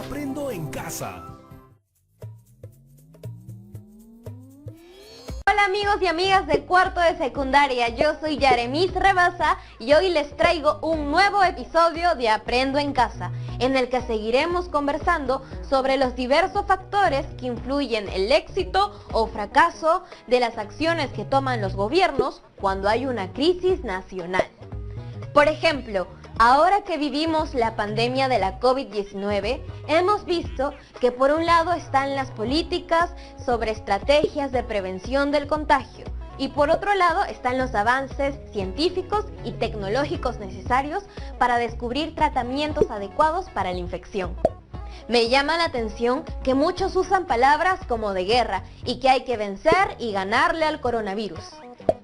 Aprendo en Casa. Hola amigos y amigas de cuarto de secundaria, yo soy Yaremis Rebasa y hoy les traigo un nuevo episodio de Aprendo en Casa, en el que seguiremos conversando sobre los diversos factores que influyen el éxito o fracaso de las acciones que toman los gobiernos cuando hay una crisis nacional. Por ejemplo, ahora que vivimos la pandemia de la COVID-19, hemos visto que por un lado están las políticas sobre estrategias de prevención del contagio y por otro lado están los avances científicos y tecnológicos necesarios para descubrir tratamientos adecuados para la infección. Me llama la atención que muchos usan palabras como de guerra y que hay que vencer y ganarle al coronavirus.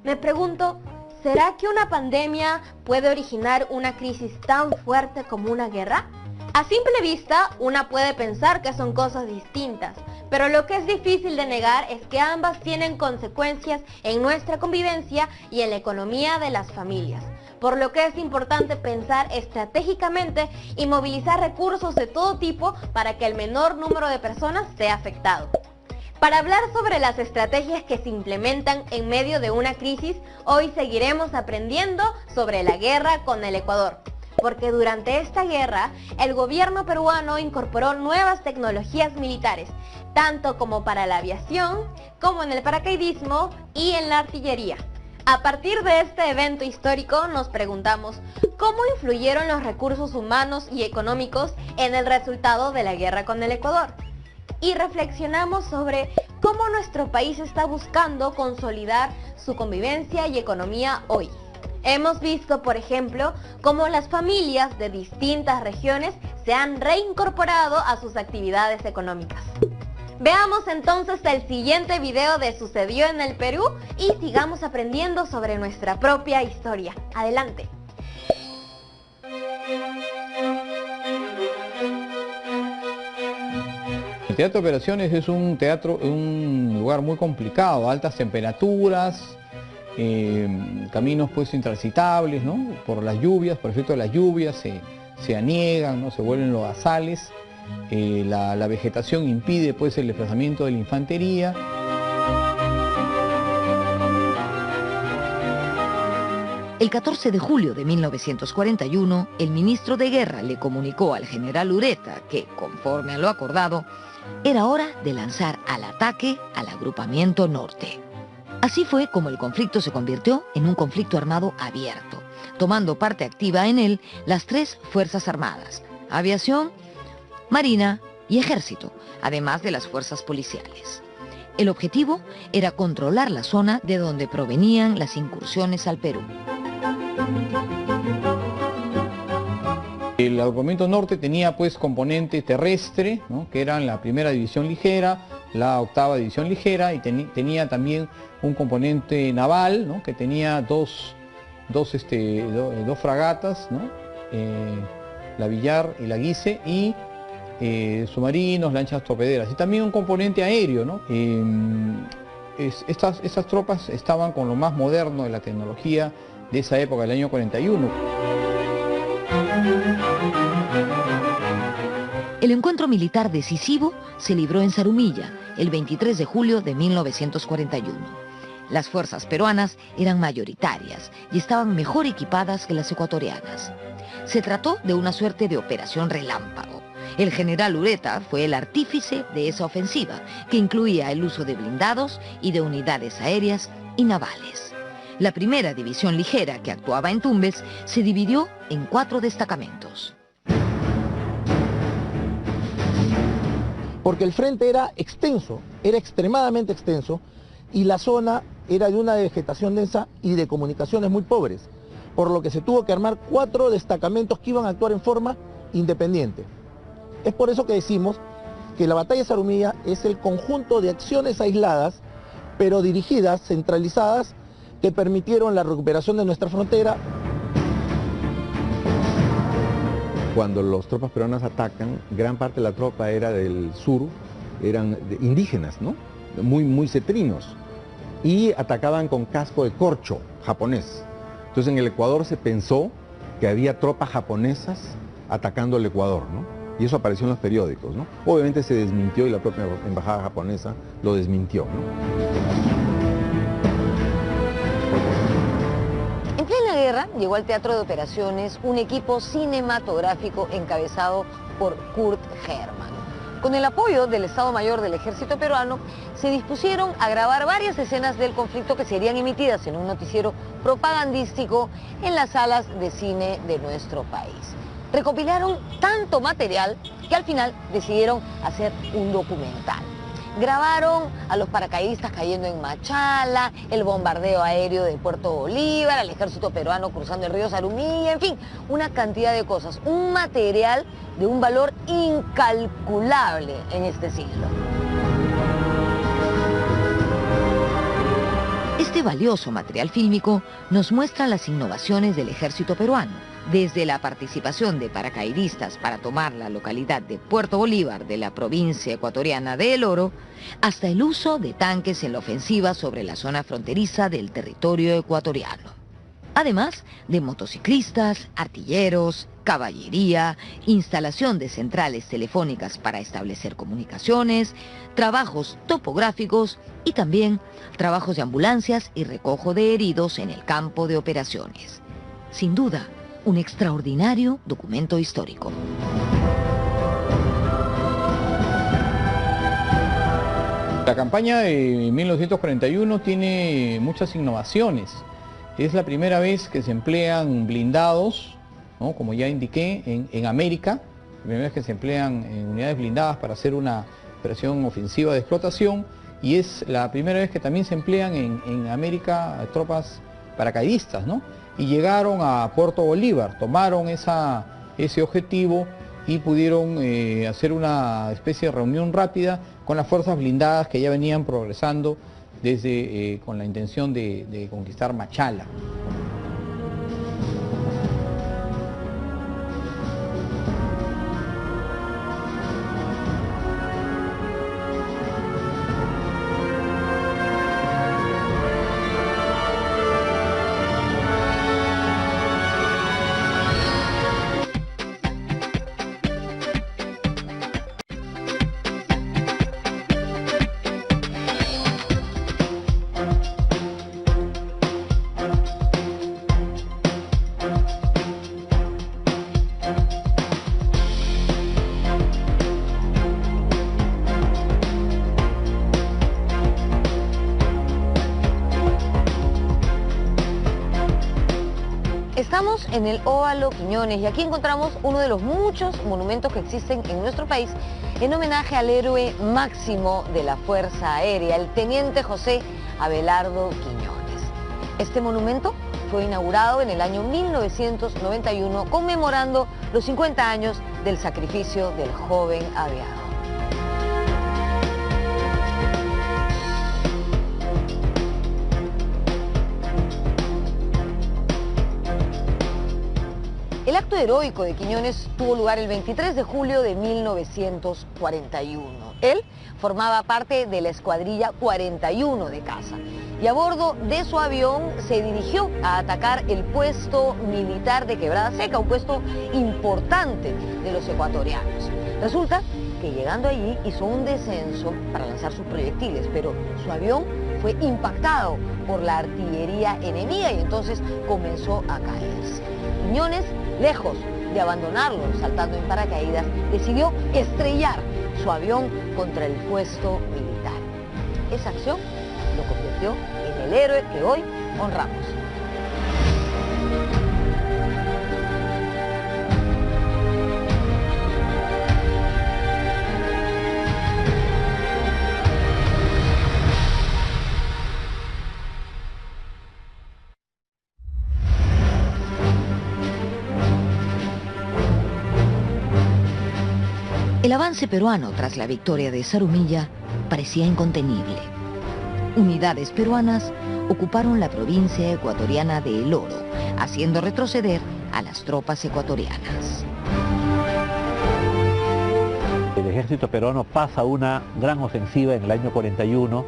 Me pregunto, ¿será que una pandemia puede originar una crisis tan fuerte como una guerra? A simple vista, una puede pensar que son cosas distintas, pero lo que es difícil de negar es que ambas tienen consecuencias en nuestra convivencia y en la economía de las familias, por lo que es importante pensar estratégicamente y movilizar recursos de todo tipo para que el menor número de personas sea afectado. Para hablar sobre las estrategias que se implementan en medio de una crisis, hoy seguiremos aprendiendo sobre la guerra con el Ecuador. Porque durante esta guerra, el gobierno peruano incorporó nuevas tecnologías militares, tanto como para la aviación, como en el paracaidismo y en la artillería. A partir de este evento histórico nos preguntamos, ¿cómo influyeron los recursos humanos y económicos en el resultado de la guerra con el Ecuador? Y reflexionamos sobre cómo nuestro país está buscando consolidar su convivencia y economía hoy. Hemos visto, por ejemplo, cómo las familias de distintas regiones se han reincorporado a sus actividades económicas. Veamos entonces el siguiente video de Sucedió en el Perú y sigamos aprendiendo sobre nuestra propia historia. Adelante. El Teatro de Operaciones es un lugar muy complicado, altas temperaturas, caminos pues intransitables, ¿no? Por las lluvias, por efecto de las lluvias se aniegan, ¿no? Se vuelven lodazales, la vegetación impide pues el desplazamiento de la infantería. El 14 de julio de 1941, el ministro de Guerra le comunicó al general Ureta que, conforme a lo acordado, era hora de lanzar al ataque al agrupamiento norte. Así fue como el conflicto se convirtió en un conflicto armado abierto, tomando parte activa en él las tres Fuerzas Armadas, Aviación, Marina y Ejército, además de las fuerzas policiales. El objetivo era controlar la zona de donde provenían las incursiones al Perú. El agrupamiento norte tenía pues componente terrestre, ¿no? Que eran la primera división ligera, la octava división ligera y tenía también un componente naval, ¿no? Que tenía dos fragatas, ¿no? La Villar y la Guise y submarinos, lanchas torpederas y también un componente aéreo, ¿no? Estas tropas estaban con lo más moderno de la tecnología de esa época, del año 41. El encuentro militar decisivo se libró en Zarumilla, el 23 de julio de 1941. Las fuerzas peruanas eran mayoritarias y estaban mejor equipadas que las ecuatorianas. Se trató de una suerte de operación relámpago. El general Ureta fue el artífice de esa ofensiva, que incluía el uso de blindados y de unidades aéreas y navales. La primera división ligera, que actuaba en Tumbes, se dividió en 4 destacamentos. Porque el frente era extenso, era extremadamente extenso, y la zona era de una vegetación densa y de comunicaciones muy pobres, por lo que se tuvo que armar 4 destacamentos que iban a actuar en forma independiente. Es por eso que decimos que la batalla de Zarumilla es el conjunto de acciones aisladas, pero dirigidas, centralizadas, que permitieron la recuperación de nuestra frontera. Cuando las tropas peruanas atacan, gran parte de la tropa era del sur, eran indígenas, ¿no? Muy cetrinos, y atacaban con casco de corcho japonés. Entonces en el Ecuador se pensó que había tropas japonesas atacando el Ecuador, ¿no? Y eso apareció en los periódicos, ¿no? Obviamente se desmintió y la propia embajada japonesa lo desmintió, ¿no? En plena guerra llegó al teatro de operaciones un equipo cinematográfico encabezado por Kurt Hermann. Con el apoyo del Estado Mayor del Ejército Peruano, se dispusieron a grabar varias escenas del conflicto que serían emitidas en un noticiero propagandístico en las salas de cine de nuestro país. Recopilaron tanto material que al final decidieron hacer un documental. Grabaron a los paracaidistas cayendo en Machala, el bombardeo aéreo de Puerto Bolívar, al ejército peruano cruzando el río Zarumilla, en fin, una cantidad de cosas. Un material de un valor incalculable en este siglo. Este valioso material fílmico nos muestra las innovaciones del ejército peruano, desde la participación de paracaidistas para tomar la localidad de Puerto Bolívar de la provincia ecuatoriana de El Oro, hasta el uso de tanques en la ofensiva sobre la zona fronteriza del territorio ecuatoriano. Además de motociclistas, artilleros, caballería, instalación de centrales telefónicas para establecer comunicaciones, trabajos topográficos y también trabajos de ambulancias y recojo de heridos en el campo de operaciones. Sin duda, un extraordinario documento histórico. La campaña de 1941 tiene muchas innovaciones. Es la primera vez que se emplean blindados, ¿no? Como ya indiqué, en América. La primera vez que se emplean unidades blindadas para hacer una operación ofensiva de explotación. Y es la primera vez que también se emplean en América tropas paracaidistas, ¿no? Y llegaron a Puerto Bolívar, tomaron ese objetivo y pudieron hacer una especie de reunión rápida con las fuerzas blindadas que ya venían progresando desde con la intención de conquistar Machala. Estamos en el Óvalo Quiñones y aquí encontramos uno de los muchos monumentos que existen en nuestro país en homenaje al héroe máximo de la Fuerza Aérea, el teniente José Abelardo Quiñones. Este monumento fue inaugurado en el año 1991 conmemorando los 50 años del sacrificio del joven aviador. El acto heroico de Quiñones tuvo lugar el 23 de julio de 1941. Él formaba parte de la escuadrilla 41 de caza y a bordo de su avión se dirigió a atacar el puesto militar de Quebrada Seca, un puesto importante de los ecuatorianos. Resulta que llegando allí hizo un descenso para lanzar sus proyectiles, pero su avión fue impactado por la artillería enemiga y entonces comenzó a caerse. Quiñones, lejos de abandonarlo saltando en paracaídas, decidió estrellar su avión contra el puesto militar. Esa acción lo convirtió en el héroe que hoy honramos. El avance peruano tras la victoria de Zarumilla parecía incontenible. Unidades peruanas ocuparon la provincia ecuatoriana de El Oro, haciendo retroceder a las tropas ecuatorianas. El ejército peruano pasa una gran ofensiva en el año 41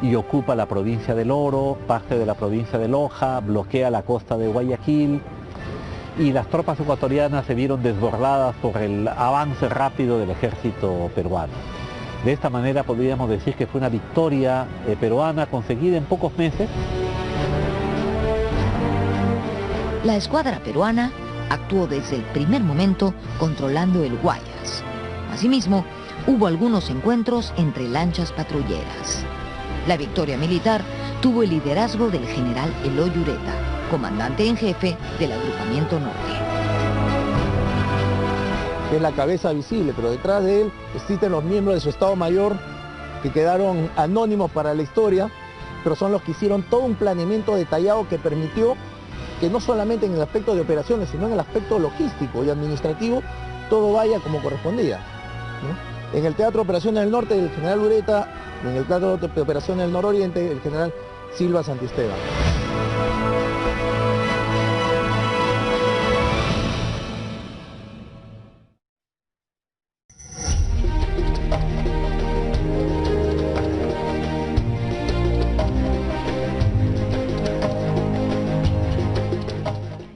y ocupa la provincia del Oro, parte de la provincia de Loja, bloquea la costa de Guayaquil y las tropas ecuatorianas se vieron desbordadas por el avance rápido del ejército peruano. De esta manera podríamos decir que fue una victoria peruana conseguida en pocos meses. La escuadra peruana actuó desde el primer momento controlando el Guayas. Asimismo, hubo algunos encuentros entre lanchas patrulleras. La victoria militar tuvo el liderazgo del general Eloy Ureta, comandante en jefe del agrupamiento norte. Es la cabeza visible, pero detrás de él existen los miembros de su Estado Mayor que quedaron anónimos para la historia, pero son los que hicieron todo un planeamiento detallado que permitió que no solamente en el aspecto de operaciones, sino en el aspecto logístico y administrativo, todo vaya como correspondía, ¿no? En el Teatro de Operaciones del Norte, el general Ureta, en el Teatro de Operaciones del Nororiente, el general Silva Santisteban.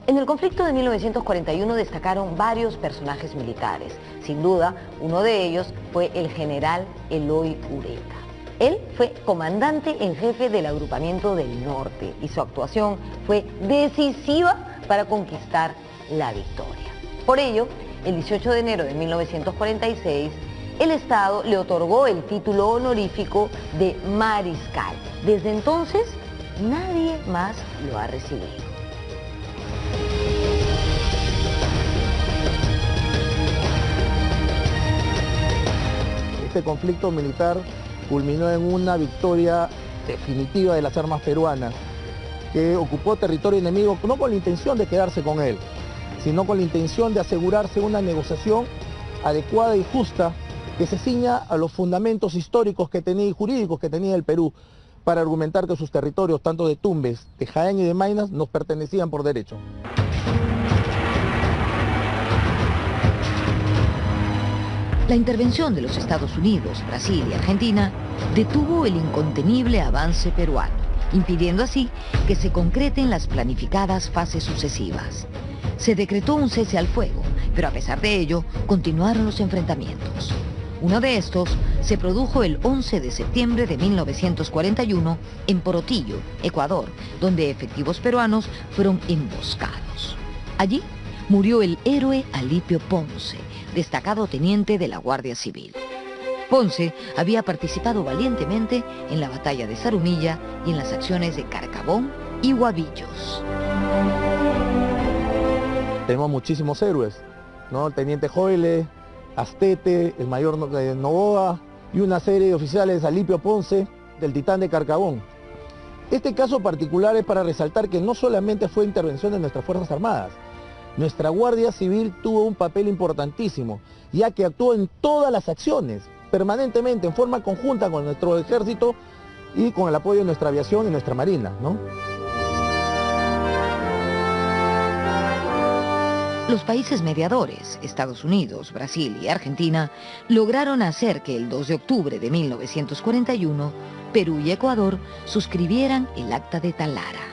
En el conflicto de 1941 destacaron varios personajes militares. Sin duda, uno de ellos fue el general Eloy Ureta. Él fue comandante en jefe del agrupamiento del norte y su actuación fue decisiva para conquistar la victoria. Por ello, el 18 de enero de 1946, el Estado le otorgó el título honorífico de mariscal. Desde entonces, nadie más lo ha recibido. Este conflicto militar culminó en una victoria definitiva de las armas peruanas, que ocupó territorio enemigo no con la intención de quedarse con él, sino con la intención de asegurarse una negociación adecuada y justa que se ciña a los fundamentos históricos que tenía y jurídicos que tenía el Perú para argumentar que sus territorios, tanto de Tumbes, de Jaén y de Maynas, nos pertenecían por derecho. La intervención de los Estados Unidos, Brasil y Argentina detuvo el incontenible avance peruano, impidiendo así que se concreten las planificadas fases sucesivas. Se decretó un cese al fuego, pero a pesar de ello, continuaron los enfrentamientos. Uno de estos se produjo el 11 de septiembre de 1941 en Porotillo, Ecuador, donde efectivos peruanos fueron emboscados. Allí murió el héroe Alipio Ponce, destacado teniente de la Guardia Civil. Ponce había participado valientemente en la batalla de Zarumilla y en las acciones de Carcabón y Huavillos. Tenemos muchísimos héroes, ¿no? El teniente Joile, Astete, el mayor Novoa y una serie de oficiales, Alipio Ponce, del Titán de Carcabón. Este caso particular es para resaltar que no solamente fue intervención de nuestras Fuerzas Armadas, nuestra Guardia Civil tuvo un papel importantísimo, ya que actuó en todas las acciones, permanentemente, en forma conjunta con nuestro ejército y con el apoyo de nuestra aviación y nuestra marina, ¿no? Los países mediadores, Estados Unidos, Brasil y Argentina, lograron hacer que el 2 de octubre de 1941, Perú y Ecuador suscribieran el Acta de Talara.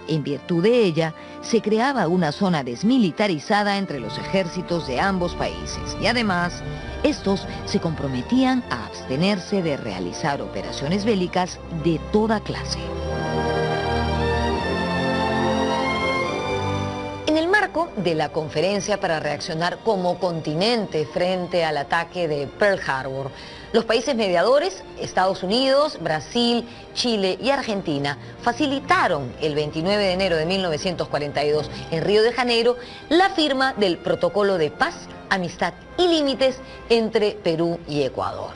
En virtud de ella, se creaba una zona desmilitarizada entre los ejércitos de ambos países y además, estos se comprometían a abstenerse de realizar operaciones bélicas de toda clase. En el marco de la conferencia para reaccionar como continente frente al ataque de Pearl Harbor, los países mediadores, Estados Unidos, Brasil, Chile y Argentina, facilitaron el 29 de enero de 1942 en Río de Janeiro la firma del Protocolo de Paz, Amistad y Límites entre Perú y Ecuador.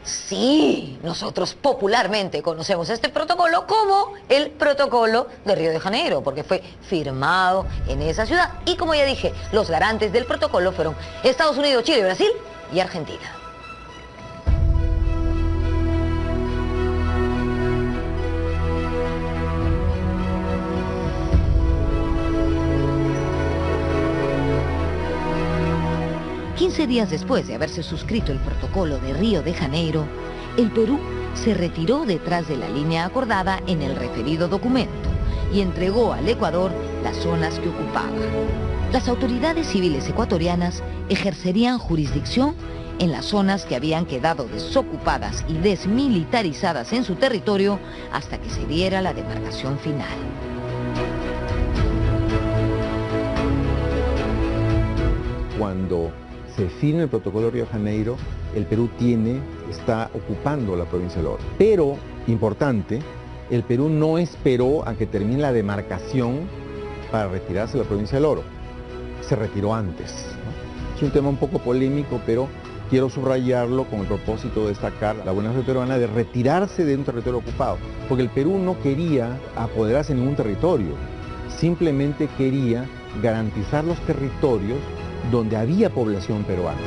Sí, nosotros popularmente conocemos este protocolo como el Protocolo de Río de Janeiro, porque fue firmado en esa ciudad y, como ya dije, los garantes del protocolo fueron Estados Unidos, Chile, Brasil y Argentina. Días después de haberse suscrito el protocolo de Río de Janeiro, el Perú se retiró detrás de la línea acordada en el referido documento y entregó al Ecuador las zonas que ocupaba. Las autoridades civiles ecuatorianas ejercerían jurisdicción en las zonas que habían quedado desocupadas y desmilitarizadas en su territorio hasta que se diera la demarcación final. Cuando se firma el protocolo de Río de Janeiro, el Perú está ocupando la provincia del Oro. Pero, importante, el Perú no esperó a que termine la demarcación para retirarse de la provincia del Oro. Se retiró antes, ¿no? Es un tema un poco polémico, pero quiero subrayarlo con el propósito de destacar la buena fe peruana de retirarse de un territorio ocupado, porque el Perú no quería apoderarse de ningún territorio, simplemente quería garantizar los territorios donde había población peruana.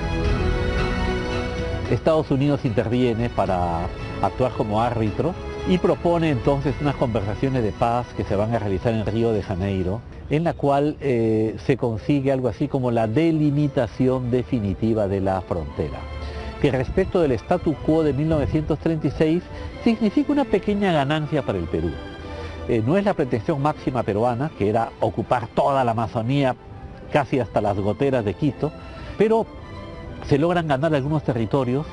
Estados Unidos interviene para actuar como árbitro y propone entonces unas conversaciones de paz que se van a realizar en Río de Janeiro, en la cual se consigue algo así como la delimitación definitiva de la frontera, que respecto del statu quo de 1936 significa una pequeña ganancia para el Perú. No es la pretensión máxima peruana, que era ocupar toda la Amazonía casi hasta las goteras de Quito, pero se logran ganar algunos territorios.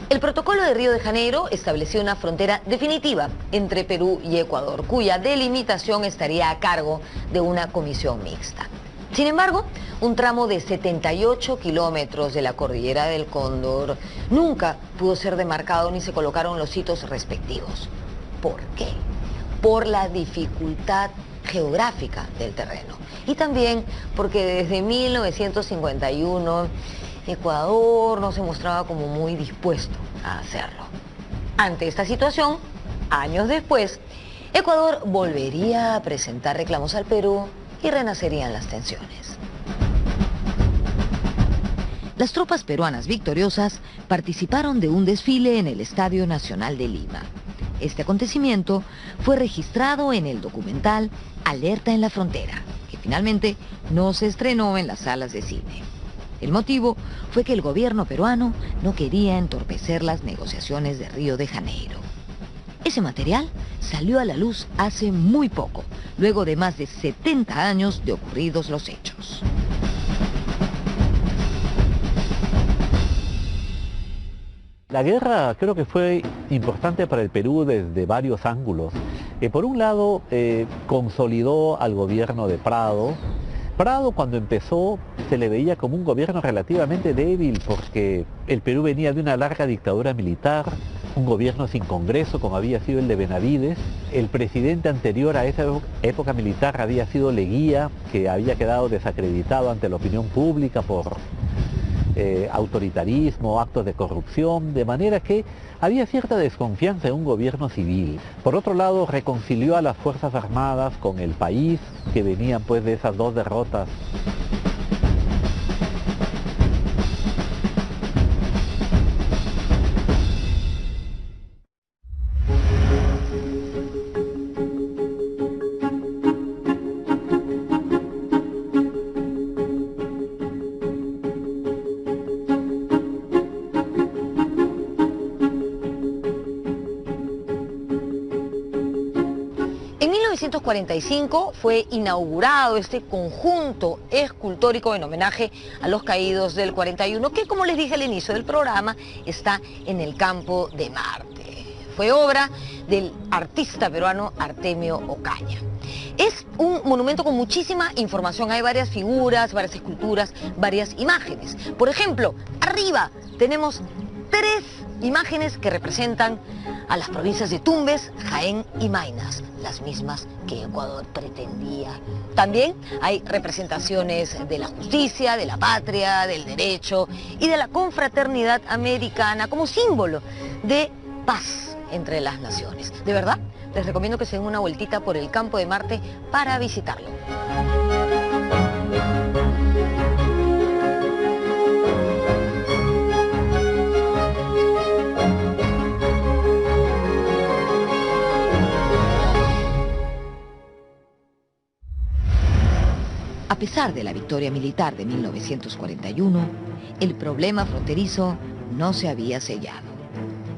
El protocolo de Río de Janeiro estableció una frontera definitiva entre Perú y Ecuador, cuya delimitación estaría a cargo de una comisión mixta. Sin embargo, un tramo de 78 kilómetros de la cordillera del Cóndor nunca pudo ser demarcado ni se colocaron los hitos respectivos. ¿Por qué? Por la dificultad geográfica del terreno y también porque desde 1951 Ecuador no se mostraba como muy dispuesto a hacerlo. Ante esta situación, años después, Ecuador volvería a presentar reclamos al Perú y renacerían las tensiones. Las tropas peruanas victoriosas participaron de un desfile en el Estadio Nacional de Lima. Este acontecimiento fue registrado en el documental Alerta en la Frontera, que finalmente no se estrenó en las salas de cine. El motivo fue que el gobierno peruano no quería entorpecer las negociaciones de Río de Janeiro. Ese material salió a la luz hace muy poco, luego de más de 70 años de ocurridos los hechos. La guerra creo que fue importante para el Perú desde varios ángulos. Por un lado, consolidó al gobierno de Prado. Prado, cuando empezó, se le veía como un gobierno relativamente débil porque el Perú venía de una larga dictadura militar, un gobierno sin Congreso como había sido el de Benavides. El presidente anterior a esa época militar había sido Leguía, que había quedado desacreditado ante la opinión pública por autoritarismo, actos de corrupción, de manera que había cierta desconfianza en un gobierno civil. Por otro lado, reconcilió a las Fuerzas Armadas con el país, que venían pues de esas dos derrotas. En 1945 fue inaugurado este conjunto escultórico en homenaje a los caídos del 41, que, como les dije al inicio del programa, está en el Campo de Marte. Fue obra del artista peruano Artemio Ocaña. Es un monumento con muchísima información, hay varias figuras, varias esculturas, varias imágenes. Por ejemplo, arriba tenemos 3 imágenes que representan a las provincias de Tumbes, Jaén y Maynas, las mismas que Ecuador pretendía. También hay representaciones de la justicia, de la patria, del derecho y de la confraternidad americana como símbolo de paz entre las naciones. De verdad, les recomiendo que se den una vueltita por el Campo de Marte para visitarlo. A pesar pesar de la victoria militar de 1941, el problema fronterizo no se había sellado.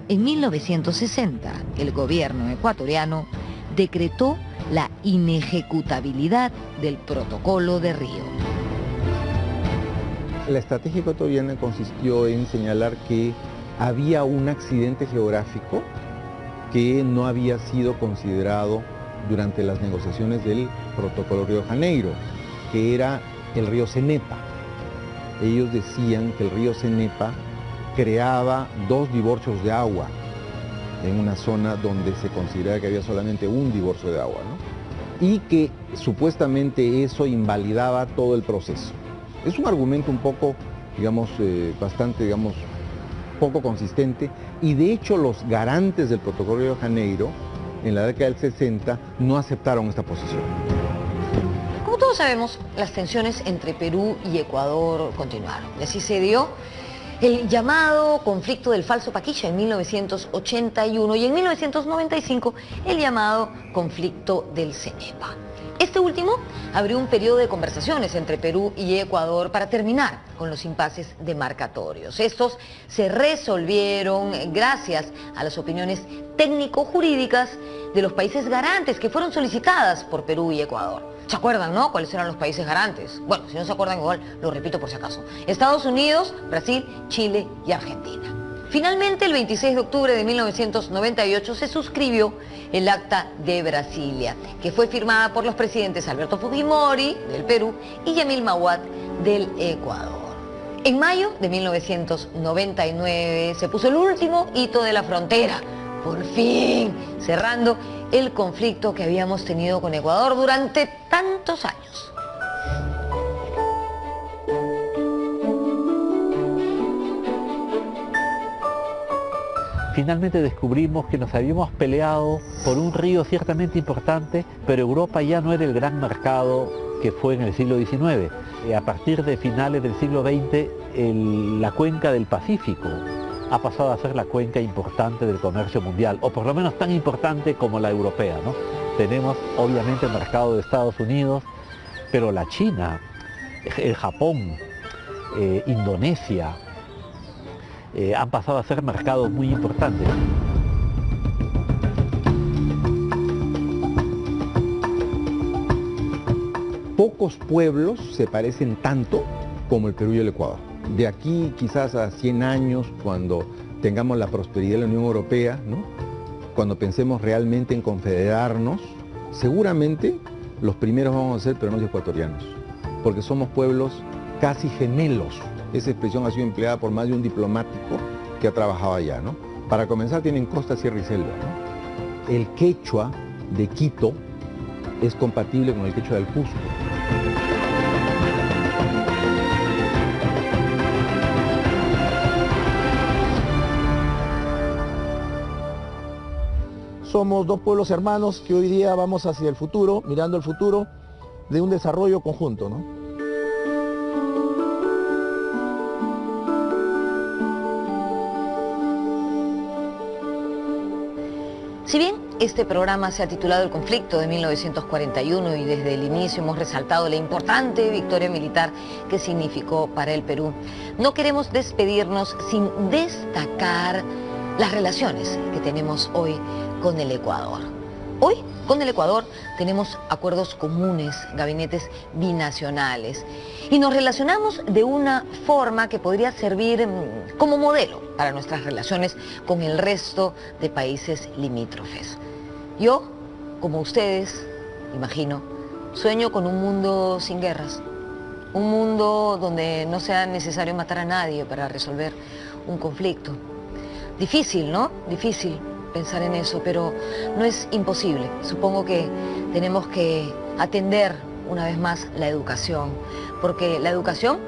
En 1960, el gobierno ecuatoriano decretó la inejecutabilidad del Protocolo de Río. La estrategia ecuatoriana consistió en señalar que había un accidente geográfico que no había sido considerado durante las negociaciones del Protocolo Río de Janeiro, que era el río Cenepa. Ellos decían que el río Cenepa creaba 2 divorcios de agua en una zona donde se consideraba que había solamente un divorcio de agua, ¿no? Y que supuestamente eso invalidaba todo el proceso. Es un argumento un poco, digamos, bastante, digamos, poco consistente, y de hecho los garantes del Protocolo de Janeiro en la década del 60 no aceptaron esta posición. Como todos sabemos, las tensiones entre Perú y Ecuador continuaron, y así se dio el llamado conflicto del Falso Paquilla en 1981 y en 1995 el llamado conflicto del Cenepa. Este último abrió un periodo de conversaciones entre Perú y Ecuador para terminar con los impases demarcatorios. Estos se resolvieron gracias a las opiniones técnico-jurídicas de los países garantes que fueron solicitadas por Perú y Ecuador. ¿Se acuerdan, no? ¿Cuáles eran los países garantes? Bueno, si no se acuerdan igual, lo repito por si acaso. Estados Unidos, Brasil, Chile y Argentina. Finalmente, el 26 de octubre de 1998 se suscribió el Acta de Brasilia, que fue firmada por los presidentes Alberto Fujimori, del Perú, y Yamil Mahuad, del Ecuador. En mayo de 1999 se puso el último hito de la frontera, por fin, cerrando el conflicto que habíamos tenido con Ecuador durante tantos años. Finalmente descubrimos que nos habíamos peleado por un río ciertamente importante, pero Europa ya no era el gran mercado que fue en el siglo XIX. A partir de finales del siglo XX, la cuenca del Pacífico ha pasado a ser la cuenca importante del comercio mundial, o por lo menos tan importante como la europea, ¿no? Tenemos obviamente el mercado de Estados Unidos, pero la China, el Japón, Indonesia, han pasado a ser mercados muy importantes. Pocos pueblos se parecen tanto como el Perú y el Ecuador. De aquí quizás a 100 años, cuando tengamos la prosperidad de la Unión Europea, ¿no? Cuando pensemos realmente en confederarnos, seguramente los primeros vamos a ser peruanos y ecuatorianos, porque somos pueblos casi gemelos. Esa expresión ha sido empleada por más de un diplomático que ha trabajado allá, ¿no? Para comenzar, tienen costa, sierra y selva, ¿no? El quechua de Quito es compatible con el quechua del Cusco. Somos 2 pueblos hermanos que hoy día vamos hacia el futuro, mirando el futuro de un desarrollo conjunto, ¿no? Si bien este programa se ha titulado El conflicto de 1941 y desde el inicio hemos resaltado la importante victoria militar que significó para el Perú, no queremos despedirnos sin destacar las relaciones que tenemos hoy con el Ecuador. Hoy, con el Ecuador, tenemos acuerdos comunes, gabinetes binacionales, y nos relacionamos de una forma que podría servir como modelo para nuestras relaciones con el resto de países limítrofes. Yo, como ustedes, imagino, sueño con un mundo sin guerras, un mundo donde no sea necesario matar a nadie para resolver un conflicto. Difícil, ¿no? Difícil pensar en eso, pero no es imposible. Supongo que tenemos que atender una vez más la educación, porque la educación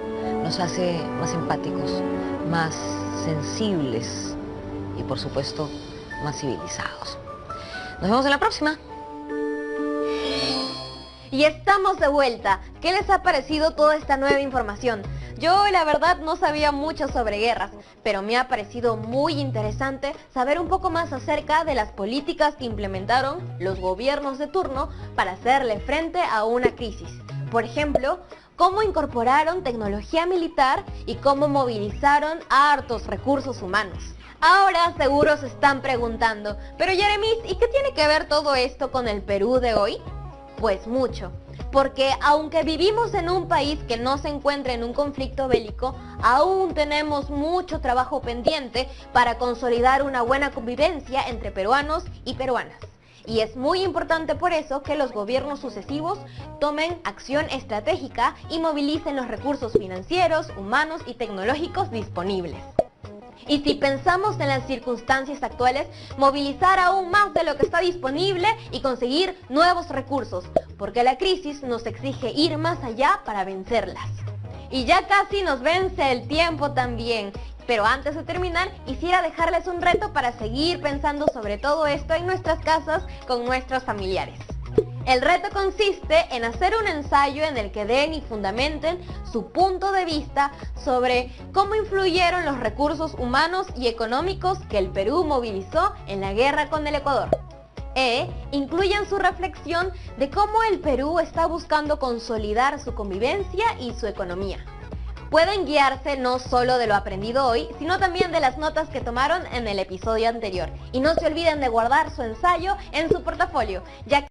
nos hace más empáticos, más sensibles y, por supuesto, más civilizados. Nos vemos en la próxima. Y estamos de vuelta. ¿Qué les ha parecido toda esta nueva información? Yo la verdad no sabía mucho sobre guerras, pero me ha parecido muy interesante saber un poco más acerca de las políticas que implementaron los gobiernos de turno para hacerle frente a una crisis. Por ejemplo, cómo incorporaron tecnología militar y cómo movilizaron hartos recursos humanos. Ahora seguro se están preguntando, pero Yeremis, ¿y qué tiene que ver todo esto con el Perú de hoy? Pues mucho, porque aunque vivimos en un país que no se encuentra en un conflicto bélico, aún tenemos mucho trabajo pendiente para consolidar una buena convivencia entre peruanos y peruanas. Y es muy importante por eso que los gobiernos sucesivos tomen acción estratégica y movilicen los recursos financieros, humanos y tecnológicos disponibles. Y si pensamos en las circunstancias actuales, movilizar aún más de lo que está disponible y conseguir nuevos recursos, porque la crisis nos exige ir más allá para vencerlas. Y ya casi nos vence el tiempo también, pero antes de terminar quisiera dejarles un reto para seguir pensando sobre todo esto en nuestras casas con nuestros familiares. El reto consiste en hacer un ensayo en el que den y fundamenten su punto de vista sobre cómo influyeron los recursos humanos y económicos que el Perú movilizó en la guerra con el Ecuador. Incluyan su reflexión de cómo el Perú está buscando consolidar su convivencia y su economía. Pueden guiarse no solo de lo aprendido hoy, sino también de las notas que tomaron en el episodio anterior. Y no se olviden de guardar su ensayo en su portafolio, ya que